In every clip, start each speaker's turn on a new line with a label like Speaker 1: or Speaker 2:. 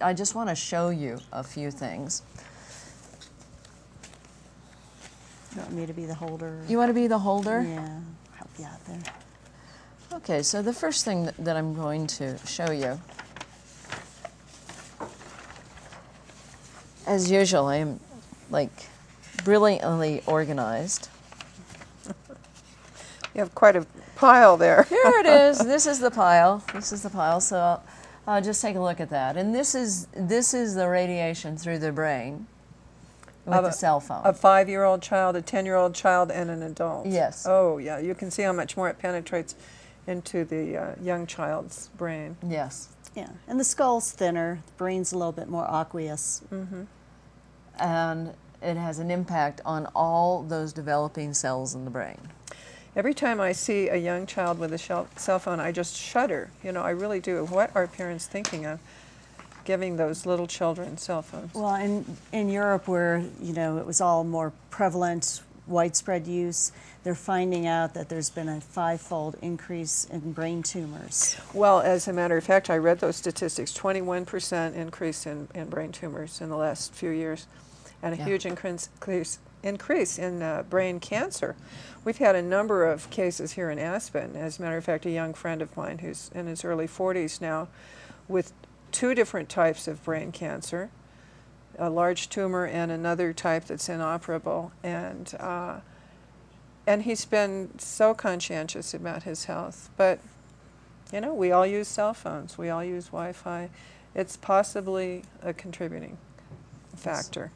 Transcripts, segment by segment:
Speaker 1: I just want to show you a few things.
Speaker 2: You want me to be the holder?
Speaker 1: You want to be the holder?
Speaker 2: Yeah, help you out there.
Speaker 1: Okay, so the first thing that I'm going to show you, as usual, I am like brilliantly organized.
Speaker 3: You have quite a pile there.
Speaker 1: Here it is. This is the pile. This is the pile. So I'll just take a look at that. And this is the radiation through the brain with the cell phone.
Speaker 3: A 5-year-old child, a 10-year-old child, and an adult.
Speaker 1: Yes.
Speaker 3: Oh, yeah. You can see how much more it penetrates into the young child's brain.
Speaker 1: Yes.
Speaker 2: Yeah, and the skull's thinner, the brain's a little bit more aqueous.
Speaker 1: Mm-hmm. And it has an impact on all those developing cells in the brain.
Speaker 3: Every time I see a young child with a cell phone, I just shudder. You know, I really do. What are parents thinking of giving those little children cell phones?
Speaker 2: Well, in Europe, where, you know, it was all more prevalent, widespread use, they're finding out that there's been a 5-fold increase in brain tumors.
Speaker 3: Well, as a matter of fact, I read those statistics, 21% increase in brain tumors in the last few years, and a huge increase in brain cancer. We've had a number of cases here in Aspen. As a matter of fact, a young friend of mine who's in his early 40s now with 2 different types of brain cancer, a large tumor and another type that's inoperable. And he's been so conscientious about his health. But, you know, we all use cell phones. We all use Wi-Fi. It's possibly a contributing factor.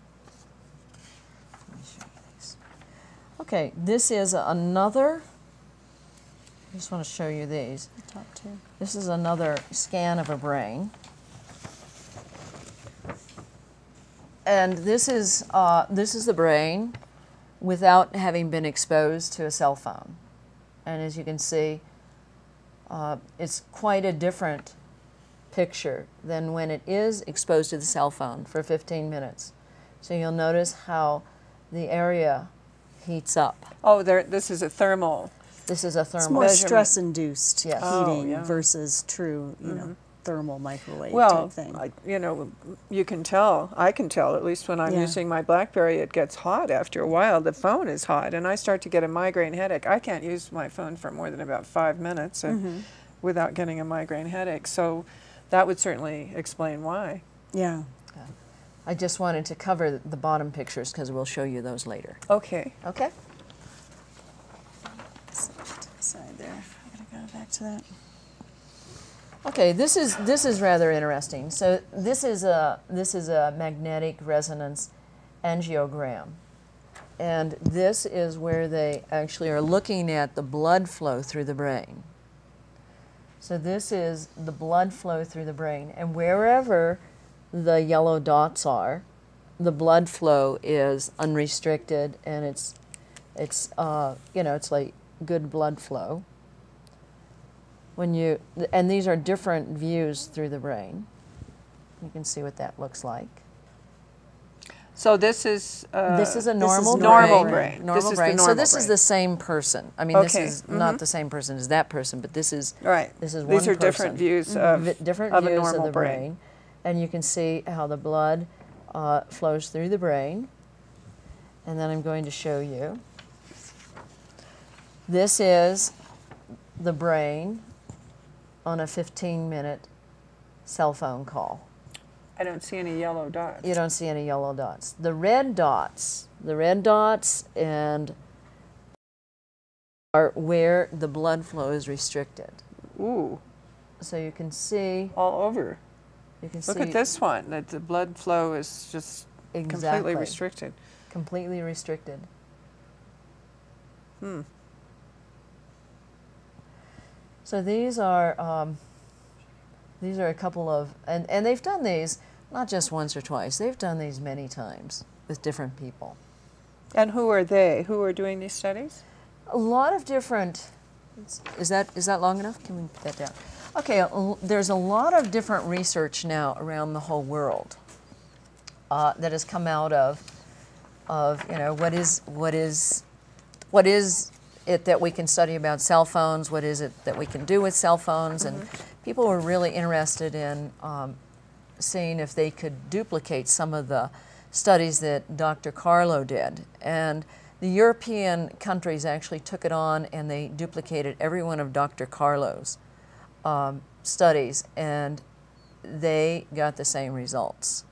Speaker 1: Okay, this is another, I just want to show you these.
Speaker 2: The top 2.
Speaker 1: This is another scan of a brain. And this is the brain without having been exposed to a cell phone. And as you can see, it's quite a different picture than when it is exposed to the cell phone for 15 minutes. So you'll notice how the area heats up.
Speaker 3: Oh, this is a thermal.
Speaker 1: This is a thermal.
Speaker 2: It's more stress-induced
Speaker 1: Yes.
Speaker 2: heating versus true, you know, thermal microwave
Speaker 3: Well,
Speaker 2: type thing.
Speaker 3: you know, you can tell, I can tell, at least when I'm using my BlackBerry, it gets hot after a while. The phone is hot, and I start to get a migraine headache. I can't use my phone for more than about 5 minutes without getting a migraine headache. So that would certainly explain why.
Speaker 2: Yeah.
Speaker 1: I just wanted to cover the bottom pictures because we'll show you those later.
Speaker 3: Okay.
Speaker 1: Okay?
Speaker 2: Side there. I'm going to go back to that.
Speaker 1: Okay, this is rather interesting. So this is a magnetic resonance angiogram, and this is where they actually are looking at the blood flow through the brain. So this is the blood flow through the brain, and wherever the yellow dots are, the blood flow is unrestricted, and it's you know, it's like good blood flow. And these are different views through the brain. You can see what that looks like.
Speaker 3: So this is
Speaker 1: a normal brain.
Speaker 3: Normal brain.
Speaker 1: Normal
Speaker 3: This is
Speaker 1: brain.
Speaker 3: the
Speaker 1: So
Speaker 3: normal
Speaker 1: this is
Speaker 3: brain.
Speaker 1: the same person. I mean, this is not the same person as that person, but this is
Speaker 3: Right.
Speaker 1: This is one
Speaker 3: These are
Speaker 1: person.
Speaker 3: different views of
Speaker 1: different
Speaker 3: of
Speaker 1: views
Speaker 3: a normal
Speaker 1: of the
Speaker 3: brain.
Speaker 1: and you can see how the blood flows through the brain. And then I'm going to show you. This is the brain on a 15-minute cell phone call.
Speaker 3: I don't see any yellow dots.
Speaker 1: You don't see any yellow dots. The red dots and are where the blood flow is restricted.
Speaker 3: Ooh.
Speaker 1: So you can see.
Speaker 3: All over.
Speaker 1: You can
Speaker 3: Look
Speaker 1: see
Speaker 3: at this one, that the blood flow is just completely restricted.
Speaker 1: Completely restricted. So these are a couple of, and they've done these not just once or twice. They've done these many times with different people.
Speaker 3: And who are they? Who are doing these studies?
Speaker 1: A lot of different. Is that long enough? Can we put that down? Okay. There's a lot of different research now around the whole world that has come out of you know, what is it that we can study about cell phones? What is it that we can do with cell phones? And people were really interested in seeing if they could duplicate some of the studies that Dr. Carlo did. And the European countries actually took it on and they duplicated every one of Dr. Carlo's studies, and they got the same results.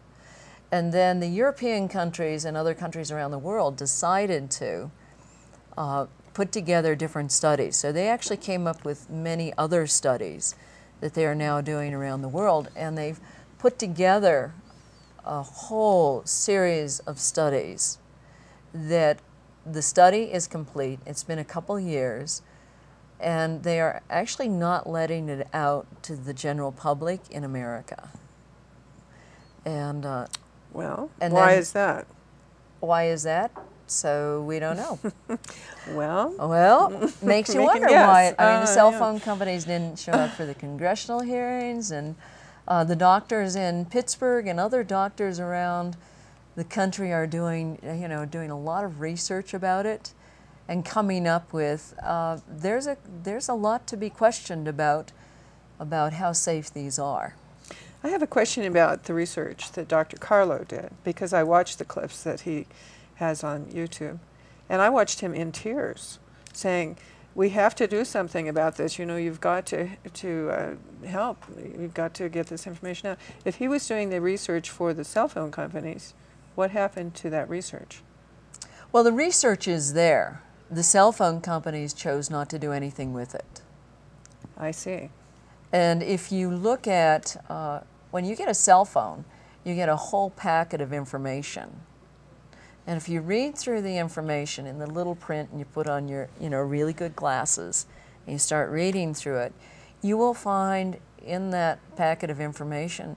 Speaker 1: And then the European countries and other countries around the world decided to put together different studies. So they actually came up with many other studies that they are now doing around the world, and they've put together a whole series of studies that the study is complete. It's been a couple years, and they are actually not letting it out to the general public in America. And
Speaker 3: well,
Speaker 1: and
Speaker 3: why
Speaker 1: then-
Speaker 3: is that?
Speaker 1: why is that? So we don't know.
Speaker 3: Well,
Speaker 1: Makes you
Speaker 3: We can
Speaker 1: wonder
Speaker 3: guess.
Speaker 1: why. I mean, the cell
Speaker 3: Yeah.
Speaker 1: phone companies didn't show up for the congressional hearings, and the doctors in Pittsburgh and other doctors around the country are doing, doing a lot of research about it, and coming up with. There's a lot to be questioned about how safe these are.
Speaker 3: I have a question about the research that Dr. Carlo did, because I watched the clips that he has on YouTube, and I watched him in tears saying, we have to do something about this. You've got to help. You've got to get this information out. If he was doing the research for the cell phone companies, what happened to that research?
Speaker 1: Well, the research is there. The cell phone companies chose not to do anything with it.
Speaker 3: I see.
Speaker 1: And if you look at, when you get a cell phone, you get a whole packet of information. And if you read through the information in the little print and you put on your, really good glasses and you start reading through it, you will find in that packet of information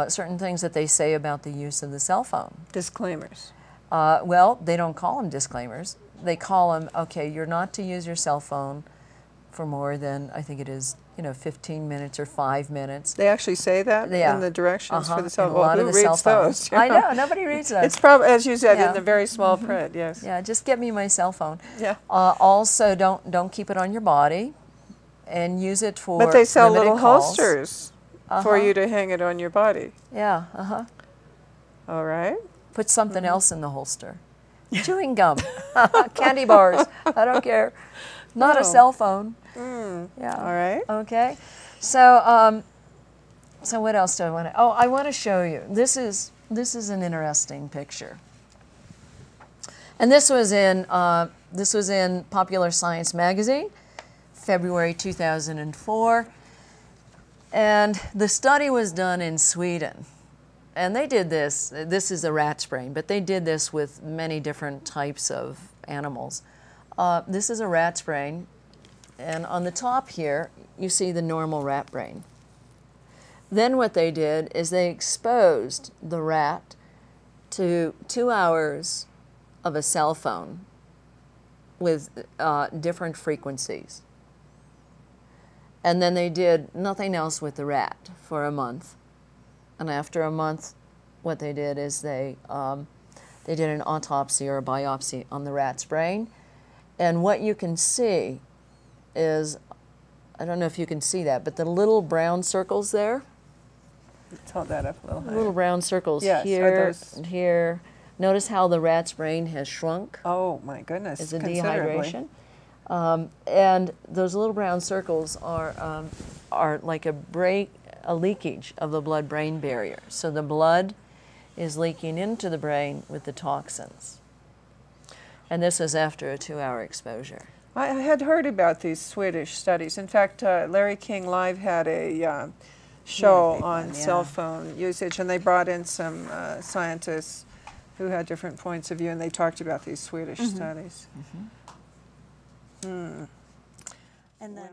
Speaker 1: certain things that they say about the use of the cell phone.
Speaker 3: Disclaimers.
Speaker 1: Well, they don't call them disclaimers. They call them, okay, you're not to use your cell phone for more than, I think it is, 15 minutes or 5 minutes.
Speaker 3: They actually say that
Speaker 1: Yeah.
Speaker 3: in the directions for the cell
Speaker 1: And a
Speaker 3: phone.
Speaker 1: lot
Speaker 3: Who
Speaker 1: of the cell
Speaker 3: reads
Speaker 1: phones.
Speaker 3: those?
Speaker 1: I know, nobody reads those.
Speaker 3: It's probably, as you said,
Speaker 1: Yeah.
Speaker 3: in the very small print. Yes.
Speaker 1: Yeah, just get me my cell phone.
Speaker 3: Yeah.
Speaker 1: Also, don't keep it on your body, and use it for
Speaker 3: But they sell
Speaker 1: limited
Speaker 3: little
Speaker 1: calls.
Speaker 3: holsters for you to hang it on your body.
Speaker 1: Yeah,
Speaker 3: All right.
Speaker 1: Put something else in the holster. Chewing gum, candy bars, I don't care. Not a
Speaker 3: Oh.
Speaker 1: cell phone. Yeah.
Speaker 3: All right.
Speaker 1: Okay. So, so what else do I want to? Oh, I want to show you. This is an interesting picture. And this was in Popular Science magazine, February 2004. And the study was done in Sweden. And they did this. This is a rat's brain, but they did this with many different types of animals. This is a rat's brain. And on the top here, you see the normal rat brain. Then what they did is they exposed the rat to 2 hours of a cell phone with different frequencies. And then they did nothing else with the rat for a month. And after a month, what they did is they did an autopsy or a biopsy on the rat's brain. And what you can see is, I don't know if you can see that, but the little brown circles there,
Speaker 3: Hold that up a little higher.
Speaker 1: little brown circles
Speaker 3: Yes, are
Speaker 1: here
Speaker 3: those-
Speaker 1: and here. Notice how the rat's brain has shrunk.
Speaker 3: Oh my goodness!
Speaker 1: It's a
Speaker 3: considerably.
Speaker 1: dehydration. And those little brown circles are like a leakage of the blood-brain barrier. So the blood is leaking into the brain with the toxins. And this is after a 2-hour exposure.
Speaker 3: I had heard about these Swedish studies. In fact, Larry King Live had a show
Speaker 2: big
Speaker 3: on
Speaker 2: one,
Speaker 3: cell
Speaker 2: yeah.
Speaker 3: phone usage, and they brought in some scientists who had different points of view, and they talked about these Swedish studies.
Speaker 2: And then